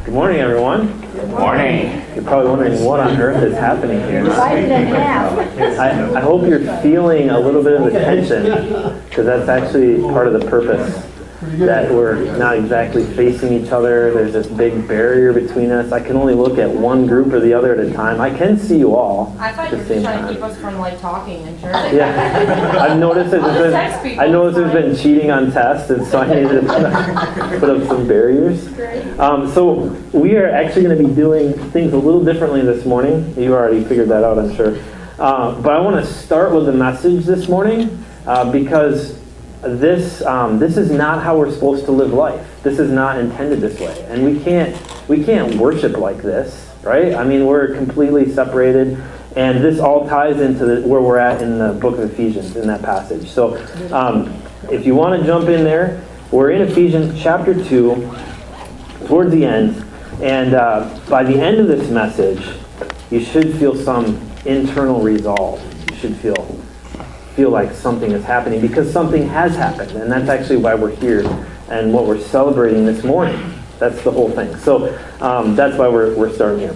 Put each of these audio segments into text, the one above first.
Good morning, everyone. Good morning. You're probably wondering what on earth is happening here. Divided in half. I hope you're feeling a little bit of the tension, because that's actually part of the purpose, that we're not exactly facing each other. There's this big barrier between us. I can only look at one group or the other at a time. I can see you all I thought at you the were same just trying to time. keep us from talking and church. Yeah, I've noticed that there's been cheating on tests, and so I needed to put up some barriers. So we are actually going to be doing things a little differently this morning. You already figured that out, I'm sure. But I want to start with a message this morning because this is not how we're supposed to live life. This is not intended this way, and we can't worship like this, right? I mean, we're completely separated. And this all ties into where we're at in the book of Ephesians, in that passage. So if you want to jump in there, we're in Ephesians chapter 2, towards the end. And by the end of this message, you should feel some internal resolve. You should feel like something is happening, because something has happened. And that's actually why we're here and what we're celebrating this morning. That's the whole thing. So that's why we're starting here.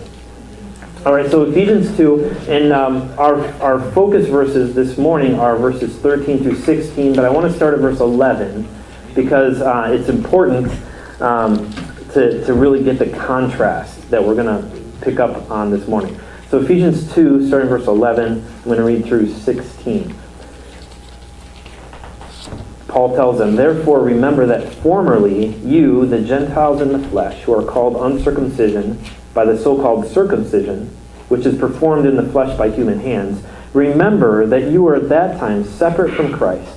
All right, so Ephesians 2, and our focus verses this morning are verses 13 through 16, but I want to start at verse 11 because it's important to really get the contrast that we're going to pick up on this morning. So Ephesians 2, starting verse 11, I'm going to read through 16. Paul tells them, "Therefore remember that formerly you, the Gentiles in the flesh, who are called uncircumcision by the so-called circumcision, which is performed in the flesh by human hands, remember that you were at that time separate from Christ,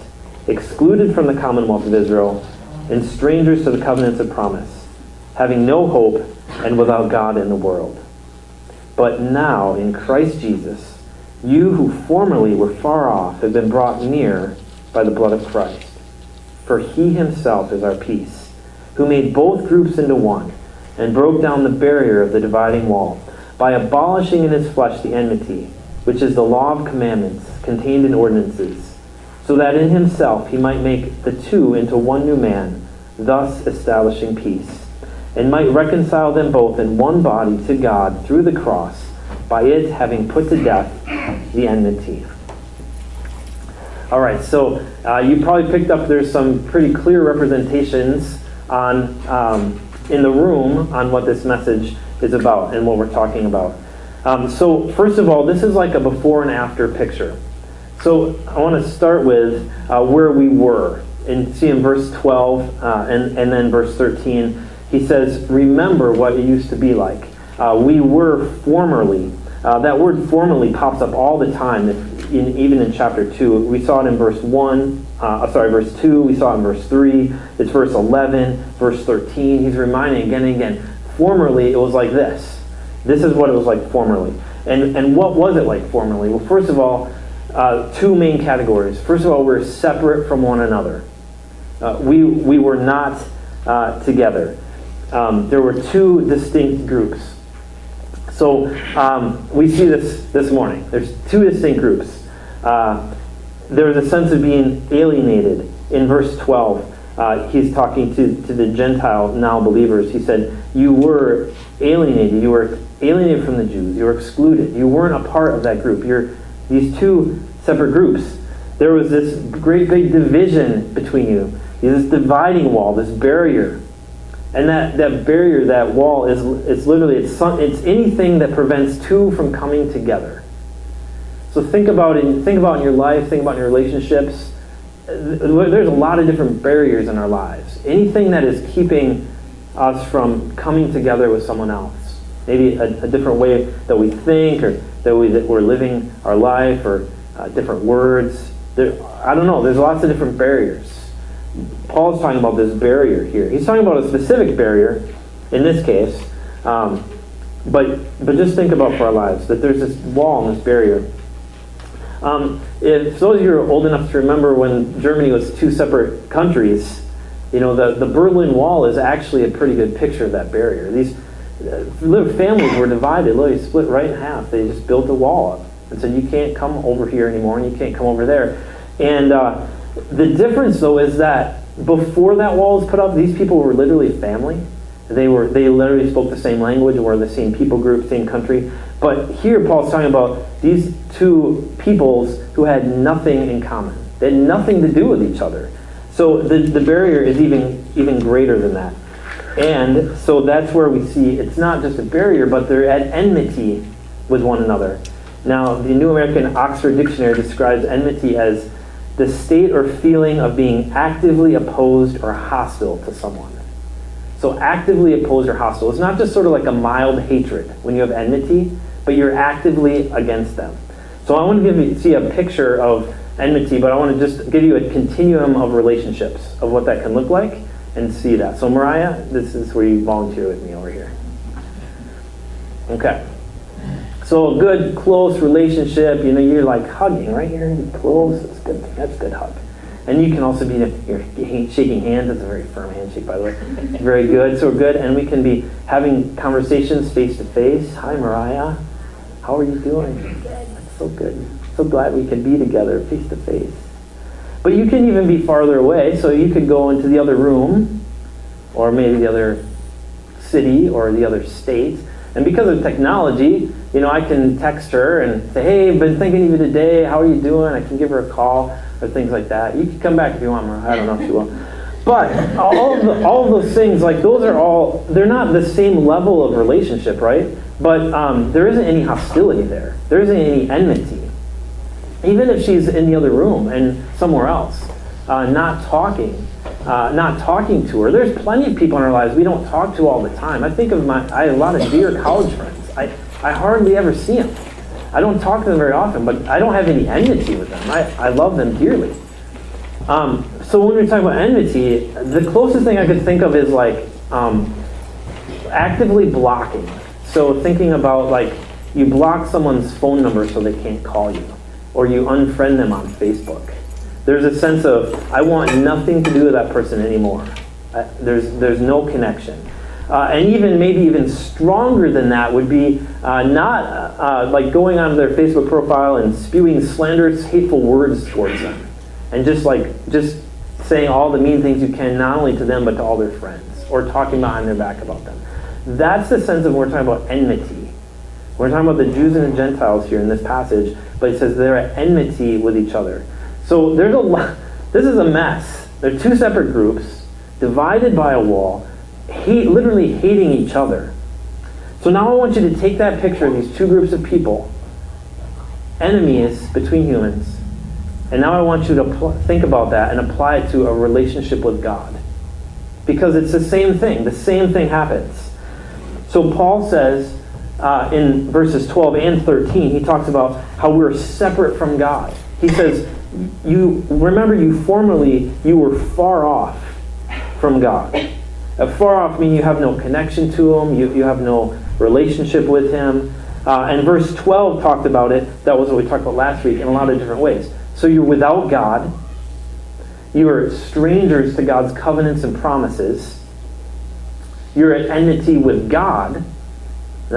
excluded from the commonwealth of Israel, and strangers to the covenants of promise, having no hope and without God in the world. But now, in Christ Jesus, you who formerly were far off have been brought near by the blood of Christ. For he himself is our peace, who made both groups into one, and broke down the barrier of the dividing wall, by abolishing in his flesh the enmity, which is the law of commandments contained in ordinances, so that in himself he might make the two into one new man, thus establishing peace, and might reconcile them both in one body to God through the cross, by it having put to death the enmity." All right, so you probably picked up there's some pretty clear representations on in the room on what this message is about and what we're talking about. So first of all, this is like a before and after picture. So I want to start with where we were. And see in verse 12 and then verse 13, he says, remember what it used to be like. We were formerly. That word formerly pops up all the time, even in chapter 2. We saw it in verse verse 2. We saw it in verse 3. It's verse 11, verse 13. He's reminding again and again, formerly it was like this. This is what it was like formerly. And what was it like formerly? Well, first of all, two main categories. First of all, we're separate from one another. We were not together. There were two distinct groups. So we see this morning. There's two distinct groups. There's a sense of being alienated. In verse 12, he's talking to the Gentile now believers. He said, you were alienated. You were alienated from the Jews. You were excluded. You weren't a part of that group. You're these two separate groups. There was this great big division between you. This dividing wall, this barrier. And that barrier, that wall, is literally, it's anything that prevents two from coming together. So think about it in your life, think about your relationships. There's a lot of different barriers in our lives. Anything that is keeping us from coming together with someone else. Maybe a different way that we think, or that we're living our life, or different words. I don't know, there's lots of different barriers. Paul's talking about this barrier here. He's talking about a specific barrier in this case, but just think about for our lives that there's this wall and this barrier. If those of you are old enough to remember when Germany was two separate countries, you know, the Berlin Wall is actually a pretty good picture of that barrier. These little families were divided, literally split right in half. They just built a wall up and said, you can't come over here anymore and you can't come over there. And the difference, though, is that before that wall was put up, these people were literally family. They literally spoke the same language, were the same people group, same country. But here Paul's talking about these two peoples who had nothing in common. They had nothing to do with each other. So the barrier is even greater than that. And so that's where we see it's not just a barrier, but they're at enmity with one another. Now, the New American Oxford Dictionary describes enmity as the state or feeling of being actively opposed or hostile to someone. So actively opposed or hostile. It's not just sort of like a mild hatred when you have enmity, but you're actively against them. So I want to see a picture of enmity, but I want to just give you a continuum of relationships of what that can look like and see that. So Mariah, this is where you volunteer with me over here. Okay. So a good, close relationship, you're like hugging, right? You're close. That's good. That's a good hug. And you can also be you're shaking hands. It's a very firm handshake, by the way. Very good. So we're good. And we can be having conversations face to face. Hi, Mariah. How are you doing? Good. That's so good. So glad we can be together face to face. But you can even be farther away. So you could go into the other room, or maybe the other city, or the other state. And because of technology, I can text her and say, hey, I've been thinking of you today. How are you doing? I can give her a call or things like that. You can come back if you want, Mariah. I don't know if you will. But all of those things, like those are all, they're not the same level of relationship, right? But there isn't any hostility there. There isn't any enmity. Even if she's in the other room and somewhere else, not talking to her. There's plenty of people in our lives we don't talk to all the time. I think of I have a lot of dear college friends. I hardly ever see them. I don't talk to them very often, but I don't have any enmity with them. I love them dearly. So when we're talking about enmity, the closest thing I could think of is like actively blocking. So thinking about like you block someone's phone number so they can't call you, or you unfriend them on Facebook. There's a sense of, I want nothing to do with that person anymore. There's no connection. And maybe even stronger than that would be not like going onto their Facebook profile and spewing slanderous, hateful words towards them. And just saying all the mean things you can, not only to them, but to all their friends. Or talking behind their back about them. That's the sense of when we're talking about enmity. We're talking about the Jews and the Gentiles here in this passage, but it says they're at enmity with each other. So there's a lot. This is a mess. They're two separate groups, divided by a wall, literally hating each other. So now I want you to take that picture of these two groups of people, enemies between humans, and now I want you to think about that and apply it to a relationship with God. Because it's the same thing. The same thing happens. So Paul says in verses 12 and 13, he talks about how we're separate from God. He says, you formerly were far off from God. Far off meaning you have no connection to Him, you have no relationship with Him. And verse 12 talked about it. That was what we talked about last week in a lot of different ways. So you're without God. You are strangers to God's covenants and promises. You're at enmity with God. We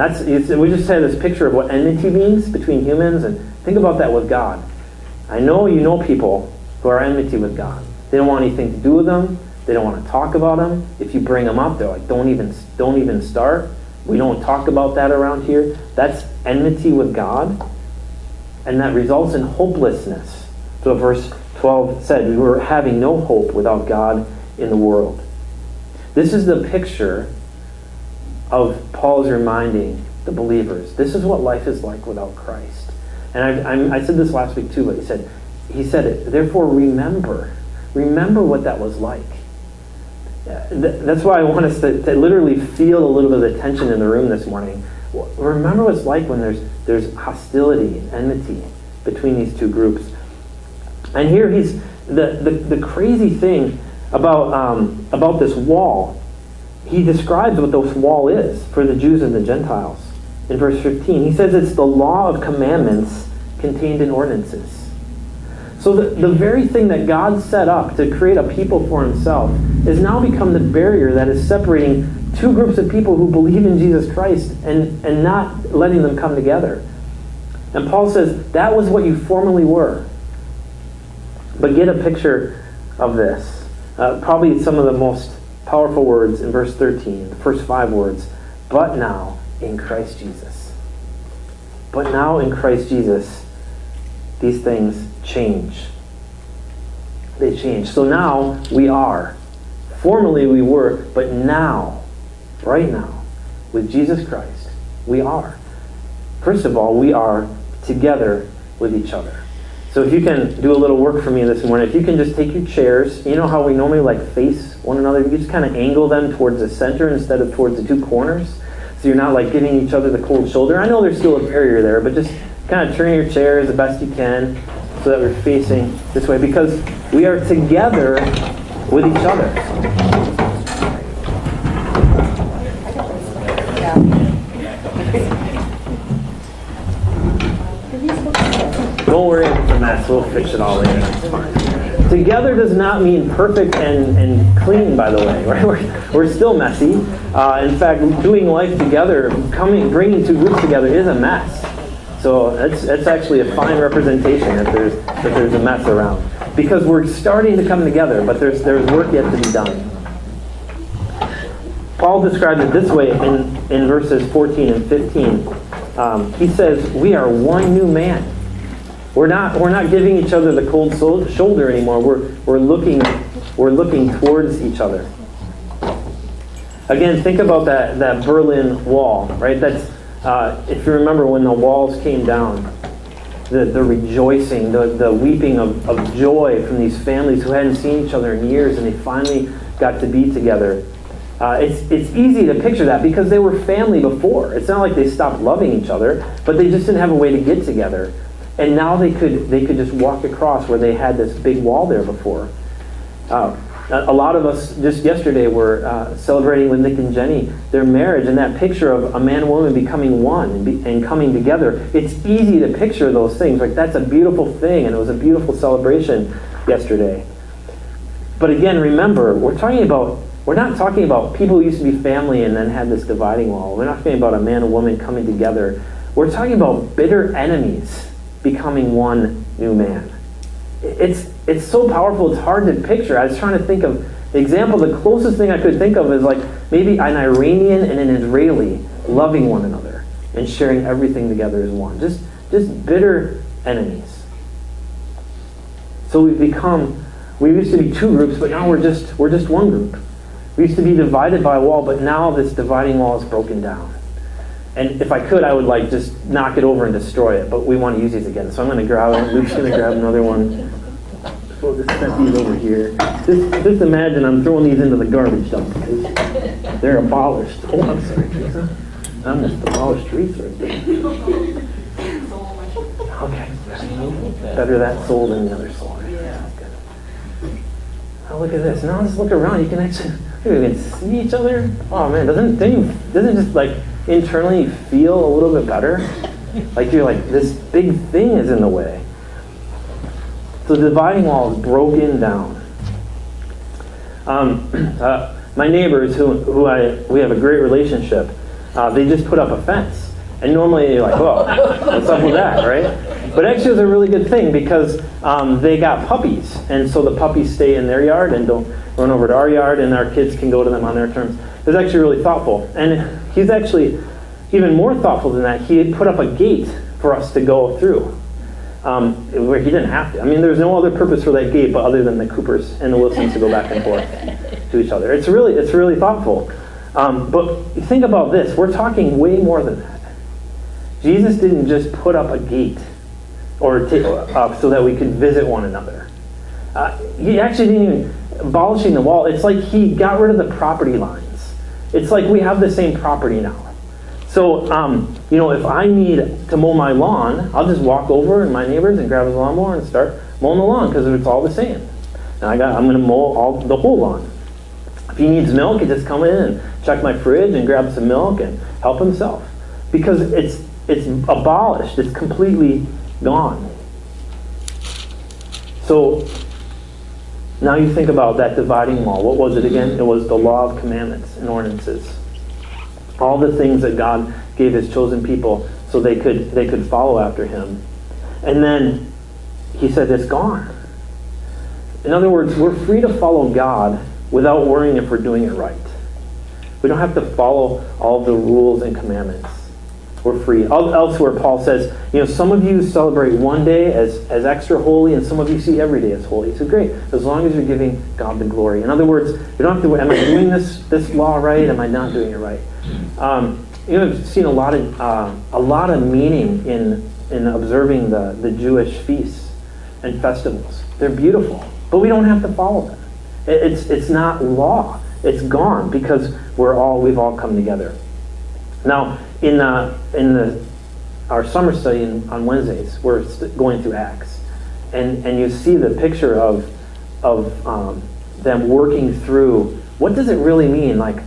just had this picture of what enmity means between humans, and think about that with God. I know you know people who are enmity with God. They don't want anything to do with them. They don't want to talk about them. If you bring them up, they're like, don't even start. We don't talk about that around here. That's enmity with God. And that results in hopelessness. So verse 12 said, we were having no hope without God in the world. This is the picture of Paul's reminding the believers. This is what life is like without Christ. And I said this last week too, but he said it. Therefore remember what that was like. That's why I want us to literally feel a little bit of the tension in the room this morning. Remember what it's like when there's hostility and enmity between these two groups. And here the crazy thing about this wall. He describes what this wall is for the Jews and the Gentiles. In verse 15, he says it's the law of commandments contained in ordinances. So the very thing that God set up to create a people for Himself has now become the barrier that is separating two groups of people who believe in Jesus Christ and not letting them come together. And Paul says, that was what you formerly were. But get a picture of this. Probably some of the most powerful words in verse 13, the first 5 words, but now in Christ Jesus. But now in Christ Jesus, these things change. They change. So now we are. Formerly we were, but now, right now, with Jesus Christ, we are. First of all, we are together with each other. So if you can do a little work for me this morning, if you can just take your chairs, you know how we normally face one another, you just kind of angle them towards the center instead of towards the 2 corners, so you're not like giving each other the cold shoulder. I know there's still a barrier there, but just kind of turn your chairs the best you can so that we're facing this way, because we are together with each other. Don't worry if it's a mess, we'll fix it all later. It's fine. Together does not mean perfect and clean, by the way. Right? We're still messy. In fact, doing life together, bringing 2 groups together is a mess. So that's actually a fine representation if there's a mess around. Because we're starting to come together, but there's work yet to be done. Paul describes it this way in verses 14 and 15. He says, we are one new man. We're not giving each other the cold shoulder anymore. We're looking towards each other. Again, think about that Berlin Wall, right? That's if you remember when the walls came down, the rejoicing, the weeping of joy from these families who hadn't seen each other in years, and they finally got to be together. It's easy to picture that because they were family before. It's not like they stopped loving each other, but they just didn't have a way to get together. And now they could just walk across where they had this big wall there before. A lot of us just yesterday were celebrating with Nick and Jenny their marriage, and that picture of a man and woman becoming one and coming together. It's easy to picture those things. Like, that's a beautiful thing, and it was a beautiful celebration yesterday. But again, remember, we're not talking about people who used to be family and then had this dividing wall. We're not talking about a man and woman coming together. We're talking about bitter enemies becoming one new man. It's so powerful, it's hard to picture. I was trying to think of the example. The closest thing I could think of is like maybe an Iranian and an Israeli loving one another and sharing everything together as one. Just bitter enemies. So we used to be 2 groups, but now we're just one group. We used to be divided by a wall, but now this dividing wall is broken down. And if I could, I would just knock it over and destroy it. But we want to use these again. So I'm going to grab it. Luke's going to grab another one. We'll just set these over here. Just imagine I'm throwing these into the garbage dump because they're abolished. Oh, I'm sorry, Teresa. I missed abolished trees right there. Okay. Better that soul than the other soul. Yeah. Good. Oh, look at this. Now let's look around. You can actually see each other. Oh man, doesn't it just like internally feel a little bit better? Like you're like, this big thing is in the way. So the dividing wall is broken down. My neighbors, we have a great relationship, they just put up a fence. And normally you're like, well, what's up with that, right? But actually it's a really good thing because they got puppies. And so the puppies stay in their yard and don't run over to our yard, and our kids can go to them on their terms. It was actually really thoughtful. And he's actually even more thoughtful than that. He had put up a gate for us to go through, where he didn't have to. I mean, there's no other purpose for that gate but other than the Coopers and the Wilsons to go back and forth to each other. It's really thoughtful. But think about this. We're talking way more than that. Jesus didn't just put up a gate or so that we could visit one another. He actually didn't even abolishing the wall. It's like he got rid of the property lines. It's like we have the same property now. So, if I need to mow my lawn, I'll just walk over to my neighbor's and grab his lawnmower and start mowing the lawn because it's all the same. And I'm going to mow the whole lawn. If he needs milk, he just come in and check my fridge and grab some milk and help himself. Because it's abolished. It's completely gone. So, now you think about that dividing wall. What was it again? It was the law of commandments and ordinances. All the things that God gave his chosen people so they could follow after him. And then he said it's gone. In other words, we're free to follow God without worrying if we're doing it right. We don't have to follow all the rules and commandments. We're free. Elsewhere, Paul says, some of you celebrate one day as extra holy, and some of you see every day as holy. So great, as long as you're giving God the glory. In other words, you don't have to, am I doing this law right? Am I not doing it right? I've seen a lot of meaning in observing the Jewish feasts and festivals. They're beautiful, but we don't have to follow them. It's not law. It's gone because we've all come together. Now, in our summer study on Wednesdays, we're going through Acts, and you see the picture of them working through what does it really mean? Like,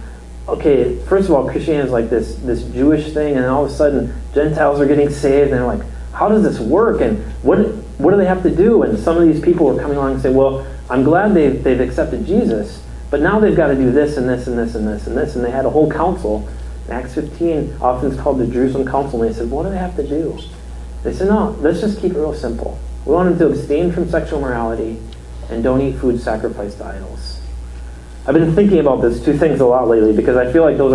okay, first of all, Christianity is like this Jewish thing, and all of a sudden Gentiles are getting saved, and they're like, how does this work? And what do they have to do? And some of these people were coming along and saying, well, I'm glad they've accepted Jesus, but now they've got to do this and this and this and this and this, and they had a whole council. Acts 15 often is called the Jerusalem Council, and they said, what do they have to do? They said, no, let's just keep it real simple. We want them to abstain from sexual morality and don't eat food sacrificed to idols. I've been thinking about those two things a lot lately because I feel like those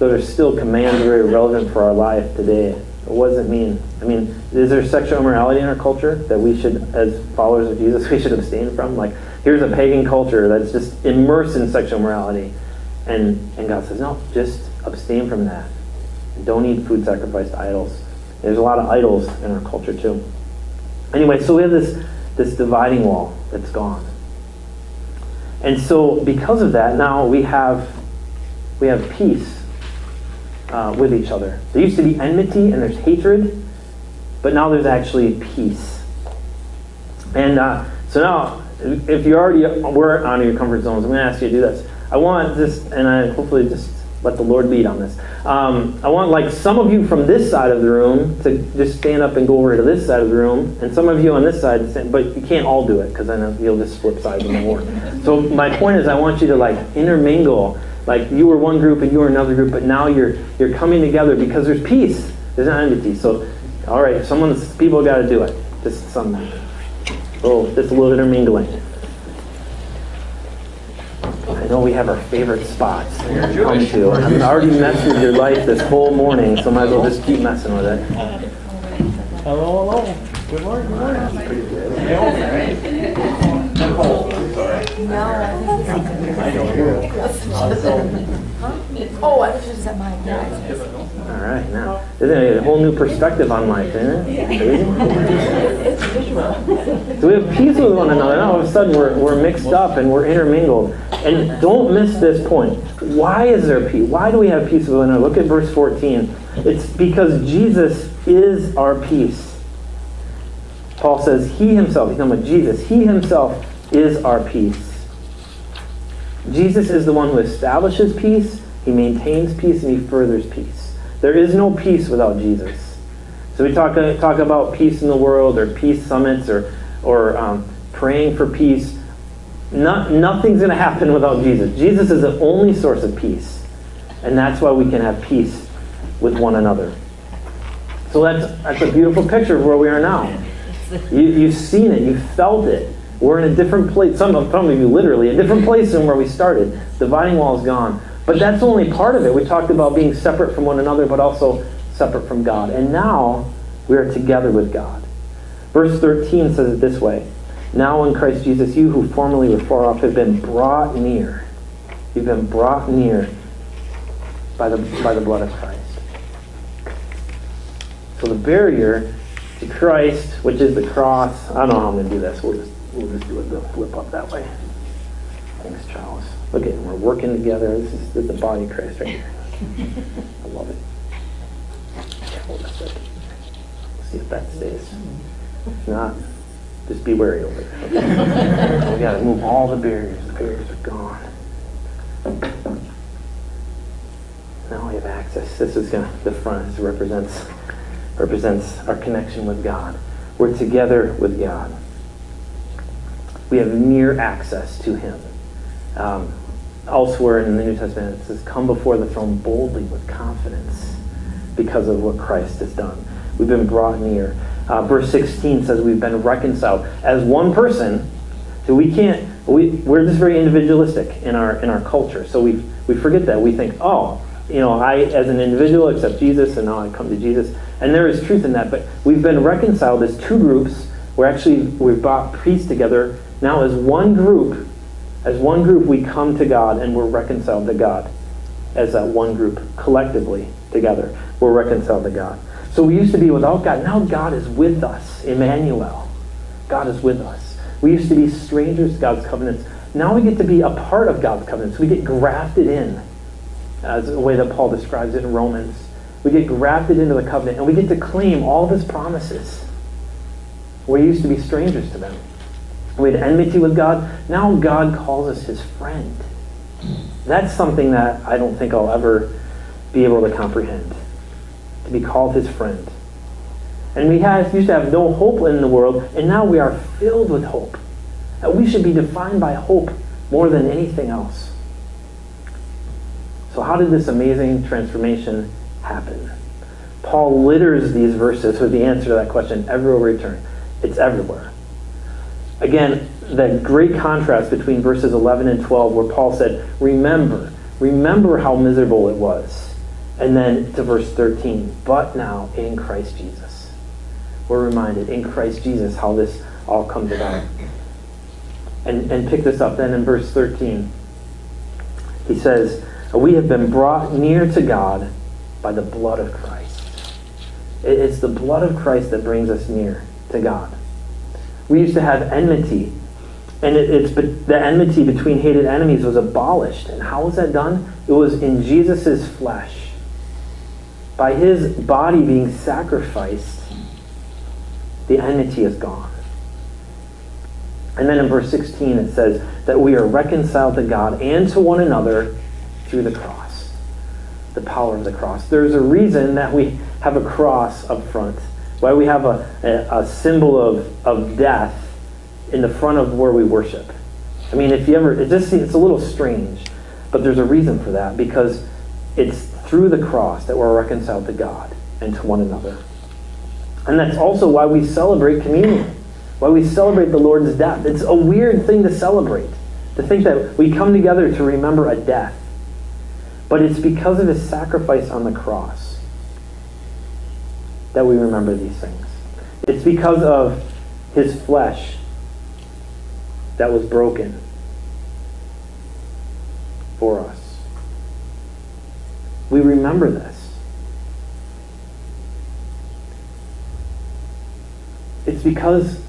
are still commands very relevant for our life today. What does it mean? I mean, is there sexual immorality in our culture that we should, as followers of Jesus, we should abstain from? Like, here's a pagan culture that's just immersed in sexual morality. And God says, no, just abstain from that. Don't eat food sacrificed to idols. There's a lot of idols in our culture too. Anyway, so we have this dividing wall that's gone. And so because of that, now we have peace with each other. There used to be enmity and there's hatred, but now there's actually peace. And so now, if you already were out of your comfort zones, I'm going to ask you to do this. I want this, and I hopefully just let the Lord lead on this. I want like some of you from this side of the room to just stand up and go over to this side of the room, and some of you on this side, but you can't all do it because then you'll just flip sides and won't work. So my point is I want you to like intermingle. Like you were one group and you were another group, but now you're coming together because there's peace. There's not enmity. So, all right, people got to do it. Just a little intermingling. I know we have our favorite spots to come to. I've already messed with your life this whole morning, so might as well just keep messing with it. Hello. Good morning. That's pretty good. Oh, I was just at my All right, now isn't it a whole new perspective on life, isn't it? So we have peace with one another. Now all of a sudden we're mixed up and we're intermingled. And don't miss this point. Why is there peace? Why do we have peace with one another? Look at verse 14. It's because Jesus is our peace. Paul says he himself, he's talking about Jesus, he himself is our peace. Jesus is the one who establishes peace, he maintains peace, and he furthers peace. There is no peace without Jesus. So we talk about peace in the world, or peace summits, or praying for peace. Nothing's going to happen without Jesus. Jesus is the only source of peace. And that's why we can have peace with one another. So that's a beautiful picture of where we are now. You've seen it. You've felt it. We're in a different place. Some of you literally, a different place than where we started. Dividing wall is gone. But that's only part of it. We talked about being separate from one another, but also separate from God. And now we are together with God. Verse 13 says it this way. Now in Christ Jesus, you who formerly were far off have been brought near. You've been brought near by the blood of Christ. So the barrier to Christ, which is the cross. I don't know how I'm going to do this. We'll just do it. The flip up that way. Thanks, Charles. Look at it. We're working together. This is the body of Christ right here. I love it. Hold that second. See if that stays. If not, just be wary over there. Okay? We got to move all the barriers. The barriers are gone. Now we have access. This is the front. This represents our connection with God. We're together with God. We have near access to Him. Elsewhere in the New Testament, it says, "Come before the throne boldly with confidence because of what Christ has done." We've been brought near. Verse 16 says we've been reconciled as one person. So we can't We're just very individualistic in our culture. So we forget that. We think, oh, I as an individual accept Jesus, and now I come to Jesus. And there is truth in that. But we've been reconciled as two groups. We've brought peace together. Now as one group, we come to God and we're reconciled to God. As that one group, collectively, together, we're reconciled to God. So we used to be without God. Now God is with us. Emmanuel. God is with us. We used to be strangers to God's covenants. Now we get to be a part of God's covenants. We get grafted in, as the way that Paul describes it in Romans. We get grafted into the covenant, and we get to claim all of his promises. We used to be strangers to them. We had enmity with God. Now God calls us his friend. That's something that I don't think I'll ever be able to comprehend. To be called his friend. And we used to have no hope in the world, and now we are filled with hope. And we should be defined by hope more than anything else. So how did this amazing transformation happen? Paul litters these verses with the answer to that question, ever will return. It's everywhere. Again, that great contrast between verses 11 and 12 where Paul said, remember how miserable it was. And then to verse 13, but now in Christ Jesus. We're reminded in Christ Jesus how this all comes about. And pick this up then in verse 13. He says, we have been brought near to God by the blood of Christ. It's the blood of Christ that brings us near to God. We used to have enmity. And the enmity between hated enemies was abolished. And how was that done? It was in Jesus' flesh. By his body being sacrificed, the enmity is gone. And then in verse 16 it says that we are reconciled to God and to one another through the cross. The power of the cross. There's a reason that we have a cross up front. Why we have a symbol of death in the front of where we worship. I mean, it's a little strange, but there's a reason for that, because it's through the cross that we're reconciled to God and to one another. And that's also why we celebrate communion, why we celebrate the Lord's death. It's a weird thing to celebrate, to think that we come together to remember a death. But it's because of his sacrifice on the cross that we remember these things. It's because of his flesh that was broken for us. We remember this. It's because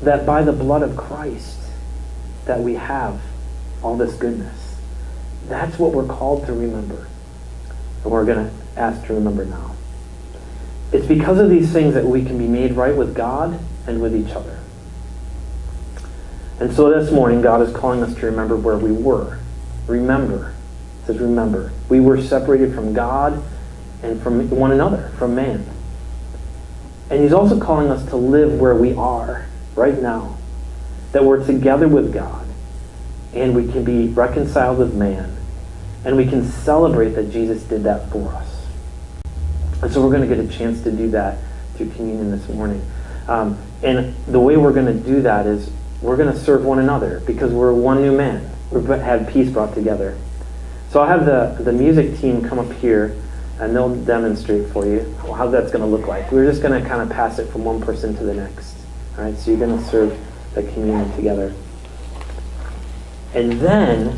that by the blood of Christ that we have all this goodness. That's what we're called to remember. And we're going to ask to remember now. It's because of these things that we can be made right with God and with each other. And so this morning, God is calling us to remember where we were. Remember. It says remember. We were separated from God and from one another, from man. And he's also calling us to live where we are right now. That we're together with God. And we can be reconciled with man. And we can celebrate that Jesus did that for us. And so we're going to get a chance to do that through communion this morning. And the way we're going to do that is we're going to serve one another because we're one new man. We've had peace brought together. So I'll have the music team come up here and they'll demonstrate for you how that's going to look like. We're just going to kind of pass it from one person to the next. All right, so you're going to serve the communion together. And then,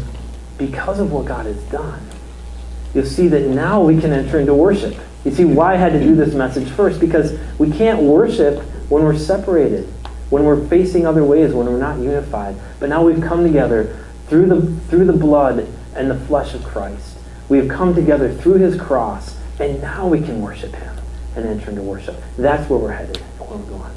because of what God has done, you'll see that now we can enter into worship. You see why I had to do this message first, because we can't worship when we're separated, when we're facing other ways, when we're not unified. But now we've come together through the blood and the flesh of Christ. We have come together through his cross, and now we can worship him and enter into worship. That's where we're headed, where we're going.